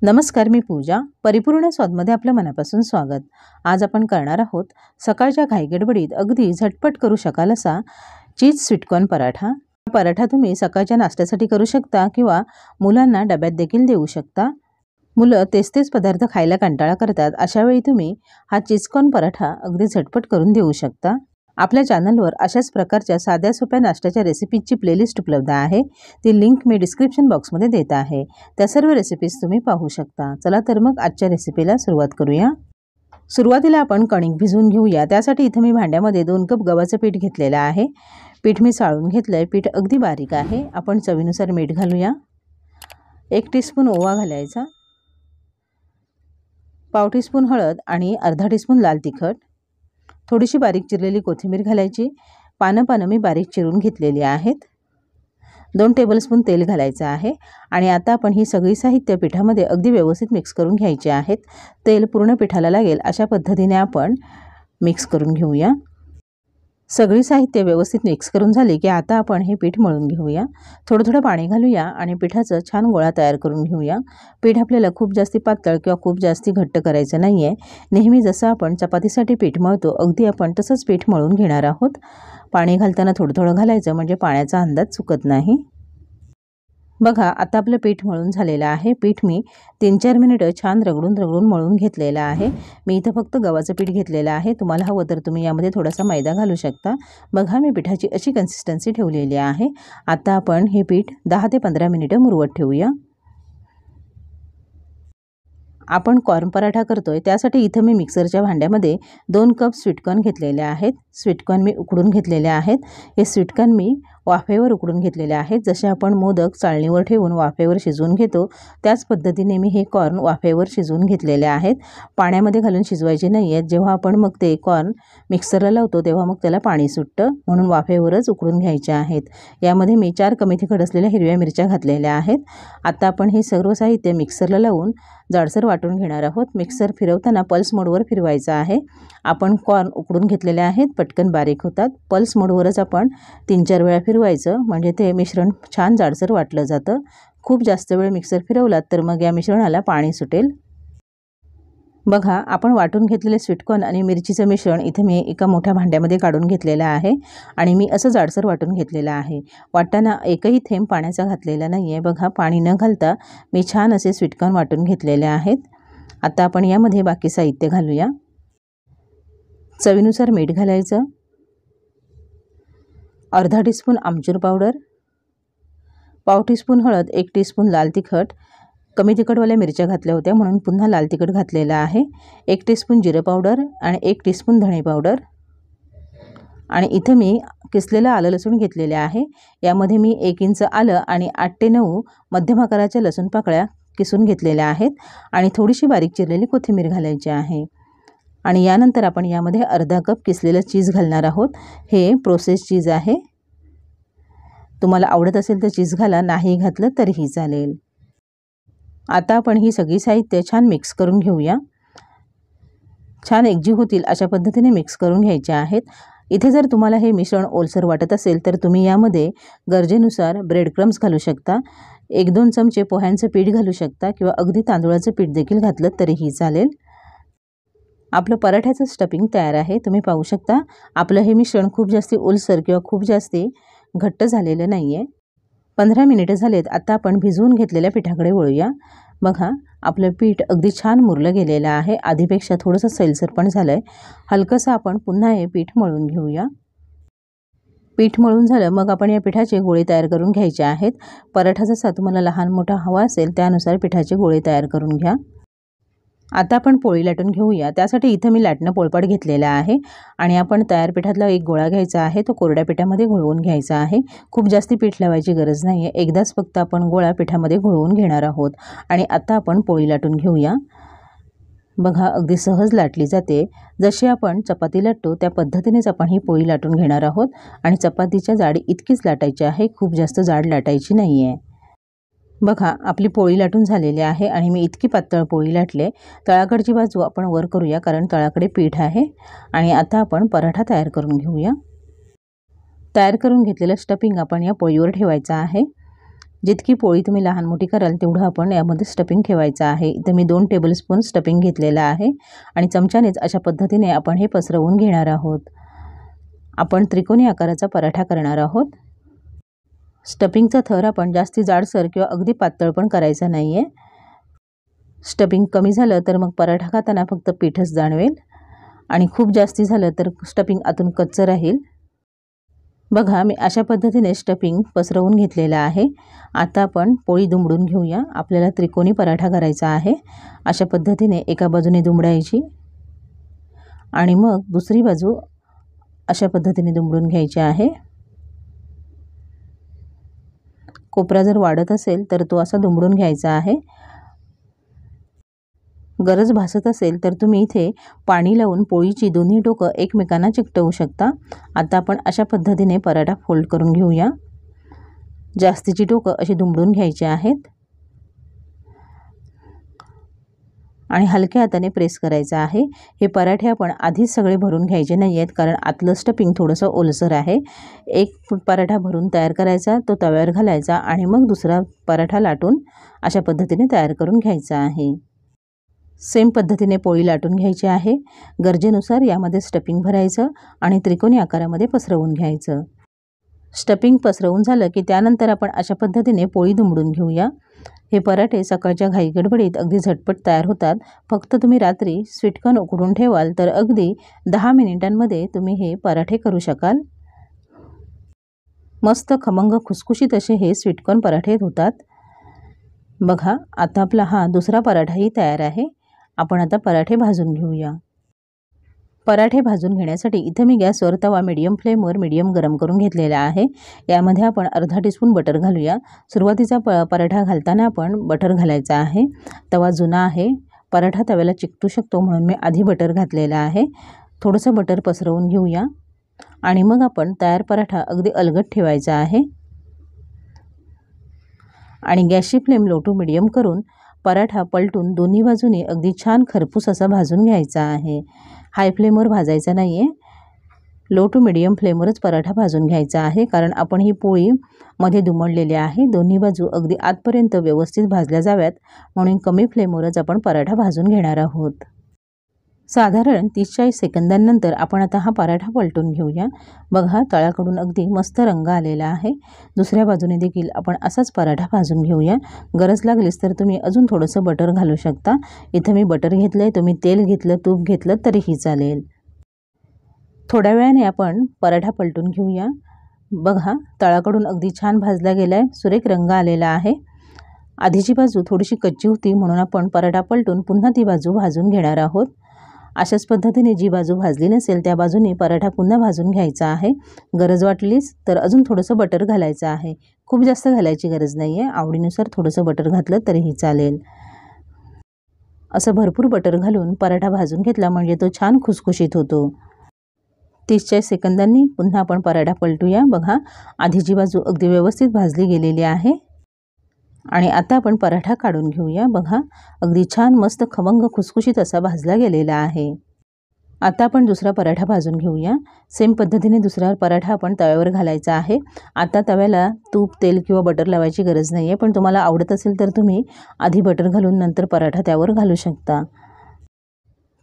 नमस्कार, मी पूजा. परिपूर्ण स्वादमध्ये आपलं मनापासून स्वागत. आज आपण करणार आहोत सकाळच्या घाईगडबडीत अगदी झटपट करू शकाल असा चीज स्वीटकॉर्न पराठा. हा पराठा तुम्ही सकाळच्या नाश्त्यासाठी करू शकता किंवा मुलांना डब्यात देखील देऊ शकता. मुलं तेच पदार्थ खायला कंटाळा करतात, अशा वेळी तुम्ही हा चीजकॉर्न पराठा अगदी झटपट करून देऊ शकता. आपल्या चॅनलवर अशाच प्रकारच्या साध्या सोप्या नाश्त्याच्या रेसिपीजची प्लेलिस्ट उपलब्ध आहे. ती लिंक मी डिस्क्रिप्शन बॉक्समध्ये देत आहे. त्या सर्व रेसिपीज तुम्ही पाहू शकता. चला तर मग आजच्या रेसिपीला सुरुवात करूया. सुरुवातीला आपण कणिक भिजवून घेऊया. त्यासाठी इथं मी भांड्यामध्ये 2 कप गव्हाचं पीठ घेतलेलं आहे. पीठ मी चाळून घेतलं आहे. पीठ अगदी बारीक आहे. आपण चवीनुसार मीठ घालूया. 1 टीस्पून ओवा घालायचा, पाव टीस्पून हळद आणि अर्धा टीस्पून लाल तिखट, थोडीशी बारीक चिरलेली कोथिंबीर घालायची. पानं मी बारीक चिरून घेतलेली आहेत. 2 टेबलस्पून तेल घालायचं आहे आणि आता आपण ही सगळी साहित्य पिठामध्ये अगदी व्यवस्थित मिक्स करून घ्यायचे आहेत. तेल पूर्ण पिठाला लागेल अशा पद्धतीने आपण मिक्स करून घेऊया. सगळी साहित्य व्यवस्थित मिक्स करून झाली की आता आपण हे पीठ मळून घेऊया. थोडं पाणी घालूया आणि पिठाचं छान गोळा तयार करून घेऊया. पीठ आपल्याला खूप जास्ती पातळ किंवा खूप जास्ती घट्ट करायचं नाही आहे. नेहमी जसं आपण चपातीसाठी पीठ मळतो अगदी आपण तसंच पीठ मळून घेणार आहोत. पाणी घालताना थोडं घालायचं, म्हणजे पाण्याचा अंदाज चुकत नाही. बघा, आता आपलं पीठ मळून झालेलं आहे. पीठ मी 3-4 मिनिटं छान रगडून मळून घेतलेलं आहे. मी इथं फक्त गव्हाचं पीठ घेतलेलं आहे. तुम्हाला हवं तर तुम्ही यामध्ये थोडासा मैदा घालू शकता. बघा, मी पिठाची अशी कन्सिस्टन्सी ठेवलेली आहे. आता आपण हे पीठ 10 ते 15 मिनिटं मुरवत ठेवूया. आपण कॉर्न पराठा करतोय त्यासाठी इथं मी मिक्सरच्या भांड्यामध्ये 2 कप स्वीटकॉर्न घेतलेले आहेत. स्वीटकॉर्न मी उकडून घेतलेले आहेत. हे स्वीटकॉर्न मी वाफेवर उकडून घेतलेले आहेत. जसे आपण मोदक चाळणीवर ठेवून वाफेवर शिजवून घेतो त्याच पद्धतीने मी हे कॉर्न वाफेवर शिजवून घेतलेले आहेत. पाण्यामध्ये घालून शिजवायचे नाही आहेत. जेव्हा आपण मग ते कॉर्न मिक्सरला लावतो तेव्हा मग त्याला पाणी सुटतं, म्हणून वाफेवरच उकडून घ्यायचे आहेत. यामध्ये मी 4 कमी तिखट असलेल्या हिरव्या मिरच्या घातलेल्या आहेत. आता आपण हे सर्व साहित्य मिक्सरला लावून जाडसर वाटून घेणार आहोत. मिक्सर फिरवताना पल्स मोडवर फिरवायचा आहे. आपण कॉर्न उकडून घेतलेले आहेत, पटकन बारीक होतात. पल्स मोडवरच आपण 3-4 वेळा फिरवायचं, म्हणजे ते मिश्रण छान जाडसर वाटलं जातं. खूप जास्त वेळ मिक्सर फिरवलात तर मग या मिश्रणाला पाणी सुटेल. बघा, आपण वाटून घेतलेले स्वीटकॉर्न आणि मिरचीचं मिश्रण इथे मी एका मोठ्या भांड्यामध्ये काढून घेतलेलं आहे आणि मी असं जाडसर वाटून घेतलेलं आहे. वाटताना एकही थेंब पाण्याचा घातलेला नाही आहे. बघा, पाणी न घालता मी छान असे स्वीटकॉर्न वाटून घेतलेले आहेत. आता आपण यामध्ये बाकी साहित्य घालूया. चवीनुसार मीठ घालायचं, अर्धा टीस्पून आमचूर पावडर, पाव टीस्पून हळद, 1 टीस्पून लाल तिखट. कमी तिखटवाल्या मिरच्या घातल्या होत्या म्हणून पुन्हा लाल तिखट घातलेलं आहे. 1 टीस्पून जिरं पावडर आणि 1 टीस्पून धणे पावडर. आणि इथं मी किसलेलं आलं लसूण घेतलेले आहे. यामध्ये मी 1 इंच आलं आणि 8 ते 9 मध्यम आकाराच्या लसूण पाकळ्या किसून घेतलेल्या आहेत आणि थोडीशी बारीक चिरलेली कोथिंबीर घालायची आहे. आणि यानंतर आपण यामध्ये अर्धा कप किसलेलं चीज घालणार आहोत. हे प्रोसेस चीज आहे. तुम्हाला आवडत असेल तर चीज घाला, नाही घातलं तरीही चालेल. आता आपण ही सगळी साहित्य छान मिक्स करून घेऊया. छान एकजीव होतील अशा पद्धतीने मिक्स करून घ्यायचे आहेत. इथे जर तुम्हाला हे मिश्रण ओलसर वाटत असेल तर तुम्ही यामध्ये गरजेनुसार ब्रेड क्रम्स घालू शकता. 1-2 चमचे पोह्यांचं पीठ घालू शकता किंवा अगदी तांदूळाचं पीठ देखील घातलं तरीही चालेल. आपलं पराठ्याचं स्टफिंग तयार आहे. तुम्ही पाहू शकता आपलं हे मिश्रण खूप जास्ती ओलसर किंवा खूप जास्ती घट्ट झालेलं नाही आहे. 15 मिनिटं झालेत. आता आपण भिजवून घेतलेल्या पिठाकडे वळूया. बघा, आपलं पीठ अगदी छान मुरलं गेलेलं आहे. आधीपेक्षा थोडंसं सैलसर पण झालं आहे. हलकंसं आपण पुन्हा हे पीठ मळून घेऊया. पीठ मळून झालं मग आपण या पिठाचे गोळे तयार करून घ्यायचे आहेत. पराठा जसा तुम्हाला लहान मोठा हवा असेल त्यानुसार पिठाचे गोळे तयार करून घ्या. आता आपण पोळी लाटून घेऊया. त्यासाठी इथं मी लाटणं पोळपाट घेतलेलं आहे आणि आपण तयार पिठातला एक गोळा घ्यायचा आहे. तो कोरड्या पिठामध्ये घोळवून घ्यायचा आहे. खूप जास्ती पीठ लावायची गरज नाही आहे. एकदाच फक्त आपण गोळा पिठामध्ये घोळवून घेणार आहोत. आणि आता आपण पोळी लाटून घेऊया. बघा, अगदी सहज लाटली जाते. जशी आपण चपाती लाटतो त्या पद्धतीनेच आपण ही पोळी लाटून घेणार आहोत. आणि चपातीच्या जाडी इतकीच लाटायची आहे, खूप जास्त जाड लाटायची नाही आहे. बघा, आपली पोळी लाटून झालेली आहे आणि मी इतकी पातळ पोळी लाटले. तळाकडची बाजू आपण वर करूया कारण तळाकडे पीठ आहे. आणि आता आपण पराठा तयार करून घेऊया. तयार करून घेतलेलं स्टफिंग आपण या पोळीवर ठेवायचं आहे. जितकी पोळी तुम्ही लहान मोठी कराल तेवढं आपण यामध्ये स्टफिंग ठेवायचं आहे। इथं मी 2 टेबलस्पून स्टफिंग घेतलेलं आहे आणि चमच्यानेच अशा पद्धतीने आपण हे पसरवून घेणार आहोत। आपण त्रिकोणी आकाराचा पराठा करणार आहोत। स्टफिंगचा थर आपण जास्ती जाडसर किंवा अगदी पातळ पण करायचा नाही आहे। स्टफिंग कमी झालं तर मग पराठा खाताना फक्त पीठच जाणवेल आणि खूप जास्ती झालं तर स्टफिंग आतून कच्चं राहील। बघा मी अशा पद्धतीने स्टफिंग पसरवून घेतलेलं आहे। आता आपण पोळी दुमडून घेऊया। आपल्याला त्रिकोणी पराठा करायचा आहे। अशा पद्धतीने एका बाजूने दुमडायची आणि मग दुसरी बाजू अशा पद्धतीने दुमडून घ्यायची आहे। कोपरा जर वाढत असेल तर तो असा दुमडून घ्यायचा आहे। गरज भासत असेल तर तुम्ही इथे पाणी लावून पोळीची दोन्ही टोकं एकमेकांना चिकटवू शकता। आता आपण अशा पद्धतीने पराठा फोल्ड करून घेऊया। जास्तीची टोकं अशी दुमडून घ्यायची आहेत आणि हलक्या हाताने प्रेस करायचा आहे। हे पराठे आपण आधीच सगळे भरून घ्यायचे नाही आहेत कारण आतलं स्टफिंग थोडंसं ओलसर आहे। एक पराठा भरून तयार करायचा, तो तव्यावर घालायचा आणि मग दुसरा पराठा लाटून अशा पद्धतीने तयार करून घ्यायचा आहे। सेम पद्धतीने पोळी लाटून घ्यायची आहे। गरजेनुसार यामध्ये स्टफिंग भरायचं आणि त्रिकोणी आकारामध्ये पसरवून घ्यायचं। स्टफिंग पसरवून झालं की त्यानंतर आपण अशा पद्धतीने पोळी दुमडून घेऊया। हे पराठे सकाळच्या घाईगडबडीत अगदी झटपट तयार होतात। फक्त तुम्ही रात्री स्वीटकॉर्न उकडून ठेवाल तर अगदी 10 मिनिटांमध्ये तुम्ही हे पराठे करू शकाल। मस्त खमंग खुसखुशीत असे हे स्वीटकॉर्न पराठे होतात। बघा आता आपला हा दुसरा पराठाही तयार आहे। आपण आता पराठे भाजून घेऊया। पराठे भाजून घेण्यासाठी इथे मी गॅसवर तवा मीडियम फ्लेमवर मीडियम गरम करून घेतलेला आहे। यामध्ये आपण अर्धा टीस्पून बटर घालूया। सुरुवातीचा पराठा घालताना आपण बटर घालायचा आहे। तवा जुना आहे, पराठा तव्याला चिकटू शकतो म्हणून मी आधी बटर घातलेला आहे। थोडंसं बटर पसरवून घेऊया आणि मग आपण तयार पराठा अगदी अलगद ठेवायचा आहे आणि गॅसची फ्लेम लो टू मीडियम करून पराठा पलटून दोन्ही बाजूनी अगदी छान खरपूस असा भाजून घ्यायचा आहे। हाय फ्लेमवर भाजायचा नाही आहे, लो टू मीडियम फ्लेमवरच पराठा भाजून घ्यायचा आहे कारण आपण ही पोळी मध्ये दुमडलेली आहे। दोन्ही बाजू अगदी आतपर्यंत व्यवस्थित भाजल्या जाव्यात म्हणून कमी फ्लेमवरच आपण पराठा भाजून घेणार आहोत। साधारण 30-40 सेकंदांनंतर आपण आता हा पराठा पलटून घेऊया। बघा तळाकडून अगदी मस्त रंग आलेला आहे। दुसऱ्या बाजूने देखील आपण असाच पराठा भाजून घेऊया। गरज लागलीस तर तुम्ही अजून थोडंसं बटर घालू शकता। इथं मी बटर घेतलंय, तुम्ही तेल घेतलं, तूप घेतलं तरीही चालेल। थोड्या वेळाने आपण पराठा पलटून घेऊया। बघा तळाकडून अगदी छान भाजला गेलाय, सुरेख रंग आलेला आहे। आधीची बाजू थोडीशी कच्ची होती म्हणून आपण पराठा पलटून पुन्हा ती बाजू भाजून घेणार आहोत। अशाच पद्धतीने जी बाजू भाजली नसेल त्या बाजूने पराठा पुन्हा भाजून घ्यायचा आहे। गरज वाटलीस तर अजून थोडंसं बटर घालायचं आहे। खूप जास्त घालायची गरज नाही आहे, आवडीनुसार थोडंसं बटर घातलं तरीही चालेल। असं भरपूर बटर घालून पराठा भाजून घेतला म्हणजे तो छान खुसखुशीत होतो। 30-40 सेकंदांनी पुन्हा आपण पराठा पलटूया। बघा आधीची बाजू अगदी व्यवस्थित भाजली गेलेली आहे आणि आता आपण पराठा काढून घेऊया। बघा अगदी छान मस्त खमंग खुसखुशीत असा भाजला गेलेला आहे। आता आपण दुसरा पराठा भाजून घेऊया। सेम पद्धतीने दुसरा पराठा आपण तव्यावर घालायचा आहे। आता तव्याला तूप, तेल किंवा बटर लावायची गरज नाही आहे, पण तुम्हाला आवडत असेल तर तुम्ही आधी बटर घालून नंतर पराठा त्यावर घालू शकता।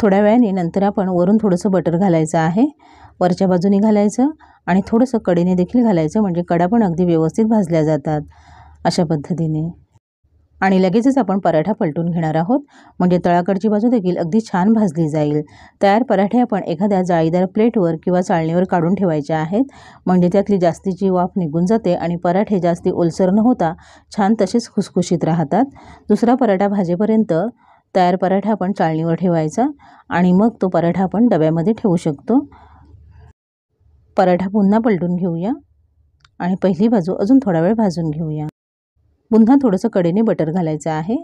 थोड्या वेळाने नंतर आपण वरून थोडंसं बटर घालायचं आहे। वरच्या बाजूने घालायचं आणि थोडंसं कडेने देखील घालायचं म्हणजे कडा पण अगदी व्यवस्थित भाजल्या जातात अशा पद्धतीने। आणि लगेचच आपण पराठा पलटून घेणार आहोत म्हणजे तळाकडची बाजू देखील अगदी छान भाजली जाईल। तयार पराठे आपण एखाद्या जाळीदार प्लेटवर किंवा चाळणीवर काढून ठेवायचे आहेत म्हणजे त्यातली जास्तीची वाफ निघून जाते आणि पराठे जास्ती ओलसर न होता छान तसेच खुसखुशीत राहतात। दुसरा पराठा भाजेपर्यंत तयार पराठा आपण चाळणीवर ठेवायचा आणि मग तो पराठा आपण डब्यामध्ये ठेवू शकतो। पराठा पुन्हा पलटून घेऊया आणि पहिली बाजू अजून थोडा वेळ भाजून घेऊया। पुन्हा थोडंसं कडेने बटर घालायचं आहे,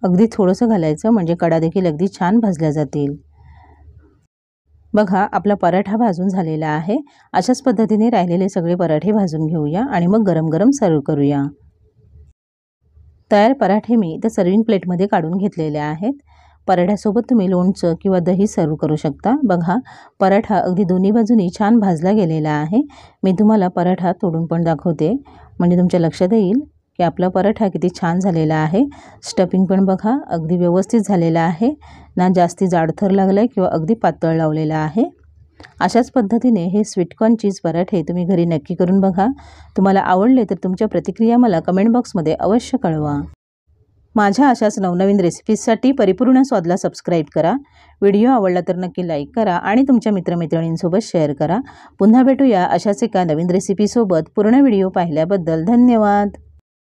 अगदी थोडंसं घालायचं म्हणजे कडा देखील अगदी छान भाजल्या जातील। बघा आपला पराठा भाजून झालेला आहे। अशाच पद्धतीने राहिलेले सगळे पराठे भाजून घेऊया आणि मग गरम गरम सर्व करूया। तयार पराठे मी इथे सर्विंग प्लेटमध्ये काढून घेतलेले आहेत। पराठ्यासोबत तुम्ही लोणचं किंवा दही सर्व करू शकता। बघा, पराठा अगदी दोन्ही बाजूनी छान भाजला गेलेला आहे। मी तुम्हाला पराठा तोडून पण दाखवते, म्हणजे तुमच्या लक्षात येईल की आपला पराठा किती छान झालेला आहे। स्टफिंग पण बघा अगदी व्यवस्थित झालेला आहे, ना जास्ती जाडथर लागला आहे किंवा अगदी पातळ लावलेला आहे। अशाच पद्धतीने हे स्वीटकॉर्न चीज पराठे तुम्ही घरी नक्की करून बघा। तुम्हाला आवडले तर तुमच्या प्रतिक्रिया मला कमेंट बॉक्समध्ये अवश्य कळवा। माझ्या अशाच नवनवीन रेसिपीजसाठी परिपूर्ण स्वादला सबस्क्राईब करा। व्हिडिओ आवडला तर नक्की लाईक करा आणि तुमच्या मित्रमैत्रिणींसोबत शेअर करा। पुन्हा भेटूया अशाच एका नवीन रेसिपीसोबत। पूर्ण व्हिडिओ पाहिल्याबद्दल धन्यवाद।